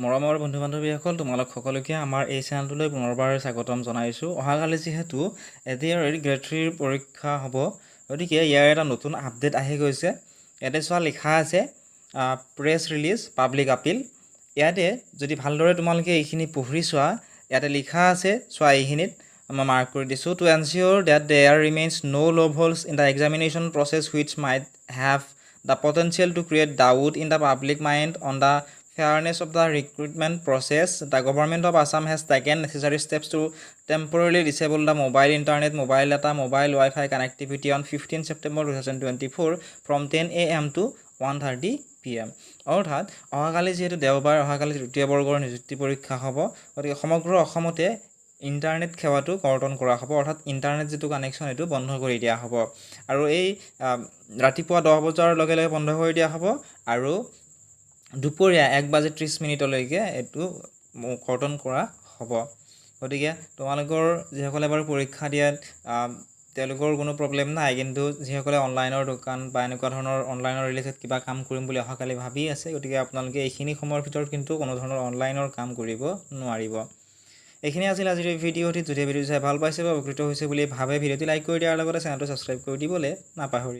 মৰমৰ বন্ধু বান্ধৱীসকল তোমালোক সকলোকে আমাৰ এই চেনেলটোলৈ পুনৰবাৰ স্বাগতম জনাইছোঁ। অহাকালি যিহেতু এডিআৰ গ্ৰেড 3ৰ পৰীক্ষা হ'ব, গতিকে ইয়াৰ এটা নতুন আপডেট আহি গৈছে। ইয়াতে চোৱা লিখা আছে প্ৰেছ ৰিলিজ পাব্লিক আপিল। ইয়াতে যদি ভালদৰে তোমালোকে এইখিনি পঢ়ি চোৱা, ইয়াতে লিখা আছে চোৱা এইখিনিত মই মাৰ্ক কৰি দিছোঁ to ensure that there remains no' loopholes in the examination process which might have the potential to create doubt in the public mind on the fairness of the recruitment process. The government of Assam has taken necessary steps to temporarily disable the mobile internet, mobile data, mobile Wi-Fi connectivity on 15 September 2024 from 10 AM to 1:30 PM. অৰ্থাৎ অহাকালি যিহেতু দেওবাৰ, অহাকালি তৃতীয় বৰ্গৰ নিযুক্তি পৰীক্ষা হ'ব, গতিকে সমগ্ৰ অসমতে ইণ্টাৰনেট সেৱাটো কৰ্তন কৰা হ'ব, অৰ্থাৎ ইণ্টাৰনেট যিটো কানেকশ্যন এইটো বন্ধ কৰি দিয়া হ'ব। আৰু এই ৰাতিপুৱা 10 বজাৰ লগে লগে বন্ধ কৰি দিয়া হ'ব আৰু দুপৰীয়া 1:30 এইটো কৰ্তন কৰা হ'ব। গতিকে তোমালোকৰ যিসকলে বাৰু পৰীক্ষা দিয়াত তেওঁলোকৰ কোনো প্ৰব্লেম নাই, কিন্তু যিসকলে অনলাইনৰ দোকান বা এনেকুৱা ধৰণৰ অনলাইনৰ ৰিলেটেড কিবা কাম কৰিম বুলি অহাকালি ভাবি আছে, গতিকে আপোনালোকে এইখিনি সময়ৰ ভিতৰত কিন্তু কোনো ধৰণৰ অনলাইনৰ কাম কৰিব নোৱাৰিব। এইখিনি আছিল আজিৰ এই ভিডিঅ'টিত। যদি ভিডিঅ' চাই ভাল পাইছে বা উপকৃত হৈছে বুলি ভাবে, ভিডিঅ'টি লাইক কৰি দিয়াৰ লগতে চেনেলটো ছাবস্ক্ৰাইব কৰি দিবলৈ নাপাহৰিব।